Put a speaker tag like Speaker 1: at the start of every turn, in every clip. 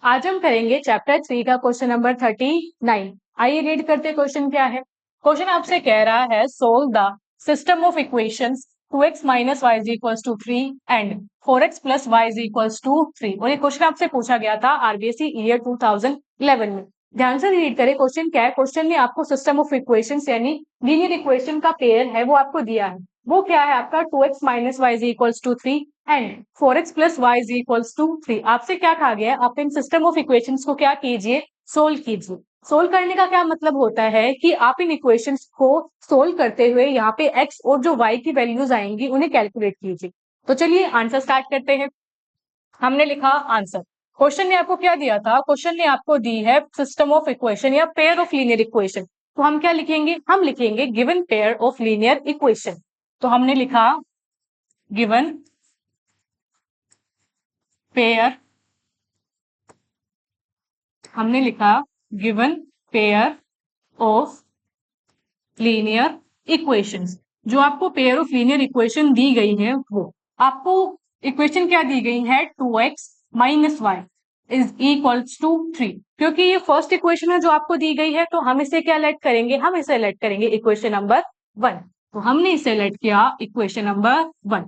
Speaker 1: आज हम करेंगे चैप्टर 3 का क्वेश्चन नंबर 39। आइए रीड करते क्वेश्चन क्या है। क्वेश्चन आपसे कह रहा है solve the system of equations 2x minus Y is equals to 3 and 4x plus Y is equals to 3। और ये क्वेश्चन आपसे पूछा गया था आरबीएसई ईयर 2011 में। ध्यान से रीड करें क्वेश्चन क्या है। क्वेश्चन ने आपको सिस्टम ऑफ इक्वेशंस यानी लीनियर इक्वेशन का पेयर है वो आपको दिया है। वो क्या है आपका 2x minus Y is equals to 3 and 4x plus Y is equals to 3। आपसे क्या कहा गया है, आप इन सिस्टम ऑफ इक्वेशंस को क्या कीजिए, सोल्व कीजिए। सोल्व करने का क्या मतलब होता है कि आप इन इक्वेशंस को सोल्व करते हुए यहाँ पे x और जो y की वैल्यूज आएंगी उन्हें कैलकुलेट कीजिए। तो चलिए आंसर स्टार्ट करते हैं। हमने लिखा आंसर। क्वेश्चन ने आपको क्या दिया था, क्वेश्चन ने आपको दी है सिस्टम ऑफ इक्वेशन या पेयर ऑफ लीनियर इक्वेशन। तो हम क्या लिखेंगे, हम लिखेंगे given pair of linear equation. तो हमने लिखा गिवन पेयर, हमने लिखा given pair of linear equations. जो आपको पेयर ऑफ लीनियर इक्वेशन दी गई है वो आपको इक्वेशन क्या दी गई है 2x minus Y is equals to 3। क्योंकि ये फर्स्ट इक्वेशन है जो आपको दी गई है तो हम इसे क्या लेट करेंगे, हम इसे लेट करेंगे इक्वेशन नंबर 1। तो हमने इसे लेट किया इक्वेशन नंबर 1।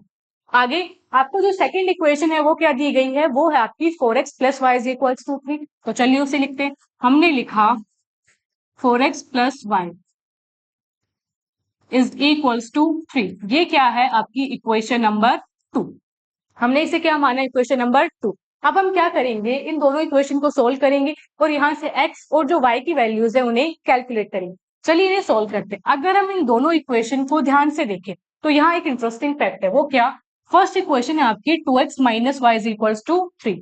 Speaker 1: आगे आपको जो सेकंड इक्वेशन है वो क्या दी गई है, वो है आपकी 4x plus Y is equals to 3। तो चलिए उसे लिखते हैं। हमने लिखा 4x plus Y is equals to 3। ये क्या है आपकी इक्वेशन नंबर 2। हमने इसे क्या माना, इक्वेशन नंबर 2। अब हम क्या करेंगे, इन दोनों इक्वेशन को सोल्व करेंगे और यहाँ से x और जो y की वैल्यूज है उन्हें कैलकुलेट करेंगे। चलिए इन्हें सोल्व करते हैं। अगर हम इन दोनों इक्वेशन को ध्यान से देखें तो यहाँ एक इंटरेस्टिंग फैक्ट है, वो क्या, फर्स्ट इक्वेशन है आपकी 2x minus Y is equals to 3।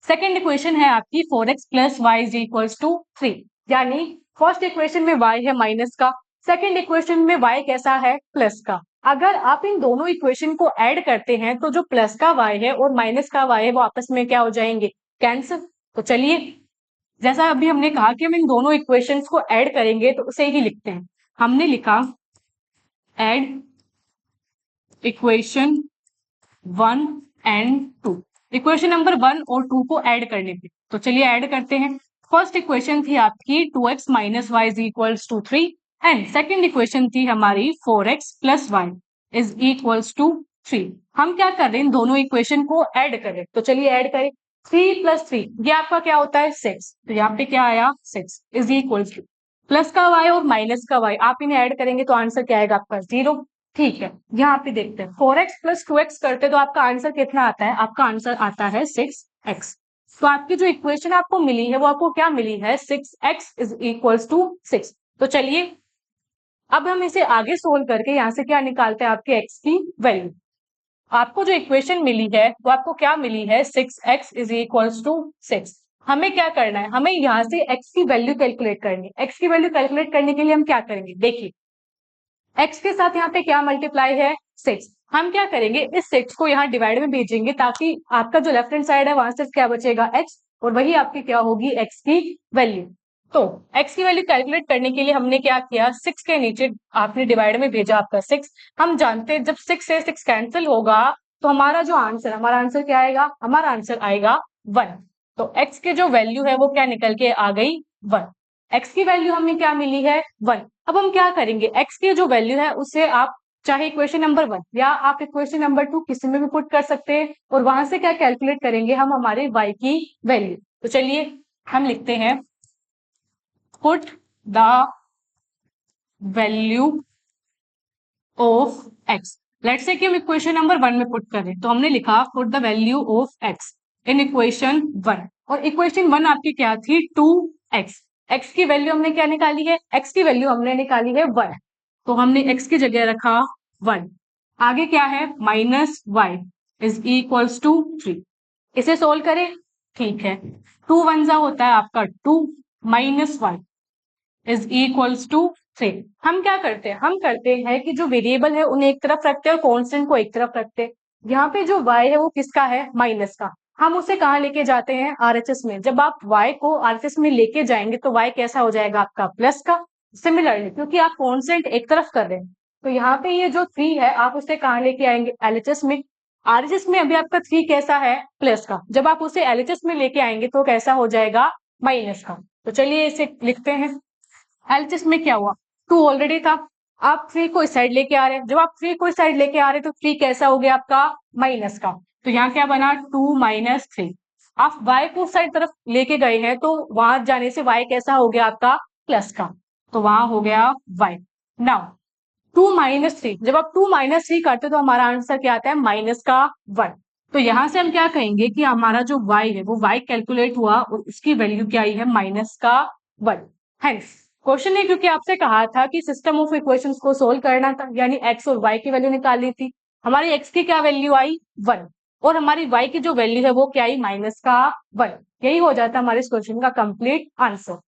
Speaker 1: Second equation है आपकी 4x plus Y is equals to 3। यानी फर्स्ट इक्वेशन में y है माइनस का, सेकेंड इक्वेशन में y कैसा है, प्लस का। अगर आप इन दोनों इक्वेशन को ऐड करते हैं तो जो प्लस का y है और माइनस का y है वो आपस में क्या हो जाएंगे, कैंसिल। तो चलिए जैसा अभी हमने कहा कि हम इन दोनों इक्वेशंस को ऐड करेंगे तो उसे ही लिखते हैं। हमने लिखा add equation 1 and 2। Equation number 1 और 2 को ऐड करने पे, तो चलिए ऐड करते हैं। फर्स्ट इक्वेशन थी आपकी 2x minus Y is equals to 3 and second equation थी हमारी 4x plus Y is equals to 3। हम क्या कर रहे हैं, इन दोनों इक्वेशन को ऐड करें। तो चलिए ऐड करें। 3 प्लस 3 ये आपका क्या होता है 6। तो यहाँ पे क्या आया 6 इज इक्वल्स टू प्लस का y और माइनस का y, आप इन्हें ऐड करेंगे तो आंसर क्या आएगा आपका 0। ठीक है, यहाँ पे देखते हैं 4x प्लस 2x करते तो आपका आंसर कितना आता है, आपका आंसर आता है 6x। तो आपकी जो इक्वेशन आपको मिली है वो आपको क्या मिली है, 6x इज इक्वल्स टू 6। तो चलिए अब हम इसे आगे सोल्व करके यहाँ से क्या निकालते हैं, आपके x की वैल्यू। आपको जो इक्वेशन मिली है वो आपको क्या मिली है, 6x इज इक्वल्स टू 6। हमें क्या करना है, हमें यहाँ से x की वैल्यू कैलकुलेट करनी है। x की वैल्यू कैलकुलेट करने के लिए हम क्या करेंगे, देखिए x के साथ यहाँ पे क्या मल्टीप्लाई है 6। हम क्या करेंगे, इस 6 को यहाँ डिवाइड में भेजेंगे ताकि आपका जो लेफ्ट हैंड साइड है वहां से क्या बचेगा x, और वही आपकी क्या होगी x की वैल्यू। तो x की वैल्यू कैलकुलेट करने के लिए हमने क्या किया, 6 के नीचे आपने डिवाइड में भेजा आपका 6। हम जानते हैं जब 6 से 6 कैंसिल होगा तो हमारा जो आंसर, हमारा आंसर क्या आएगा, हमारा आंसर आएगा 1। तो x की जो वैल्यू है वो क्या निकल के आ गई 1। x की वैल्यू हमें क्या मिली है 1। अब हम क्या करेंगे, x की जो वैल्यू है उसे आप चाहे इक्वेशन नंबर 1 या आप इक्वेशन नंबर 2 किसी में भी पुट कर सकते हैं और वहां से क्या कैलकुलेट करेंगे हम हमारे y की वैल्यू। तो चलिए हम लिखते हैं put the value of x। Let's say कि हम इक्वेशन नंबर 1 में पुट करें, तो हमने लिखा put the value of x in equation 1। और इक्वेशन 1 आपकी क्या थी 2x। x की वैल्यू हमने क्या निकाली है, x की वैल्यू हमने निकाली है 1। तो हमने x की जगह रखा 1। आगे क्या है minus Y is equals to 3। इसे सोल्व करें, ठीक है 2 1 जा होता है आपका 2 minus Y is equals to 3। हम क्या करते हैं, हम करते हैं कि जो वेरिएबल है उन्हें एक तरफ रखते हैं और कांस्टेंट को एक तरफ रखते हैं। यहाँ पे जो y है वो किसका है, माइनस का। हम उसे कहाँ लेके जाते हैं, आरएचएस में। जब आप y को आरएचएस में लेके जाएंगे तो y कैसा हो जाएगा आपका प्लस का। सिमिलरली क्योंकि आप कांस्टेंट एक तरफ कर रहे हैं तो यहाँ पे ये जो 3 है आप उसे कहाँ लेके आएंगे, एलएचएस में। RHS में अभी आपका 3 कैसा है, प्लस का, जब आप उसे LHS में लेके आएंगे तो कैसा हो जाएगा, माइनस का। तो चलिए इसे लिखते हैं। LHS में क्या हुआ, 2 ऑलरेडी था, आप 3 को इस साइड लेके आ रहे हैं, जब आप 3 को इस साइड लेके आ रहे हैं तो 3 कैसा हो गया आपका, माइनस का। तो यहाँ क्या बना, 2 माइनस 3। आप y को उस साइड तरफ लेके गए हैं तो वहां जाने से y कैसा हो गया आपका, प्लस का, तो वहां हो गया y। नाउ 2 माइनस 3, जब आप 2 माइनस 3 करते हो तो हमारा आंसर क्या आता है, माइनस का 1। तो यहां से हम क्या कहेंगे कि हमारा जो y है वो y कैलकुलेट हुआ और उसकी वैल्यू क्या आई है, माइनस का 1। हेंस क्वेश्चन ने क्योंकि आपसे कहा था कि सिस्टम ऑफ इक्वेशंस को सोल्व करना था, यानी x और y की वैल्यू निकालनी थी। हमारी x की क्या वैल्यू आई, 1, और हमारी y की जो वैल्यू है वो क्या आई, माइनस का 1। यही हो जाता है हमारे इस क्वेश्चन का कंप्लीट आंसर।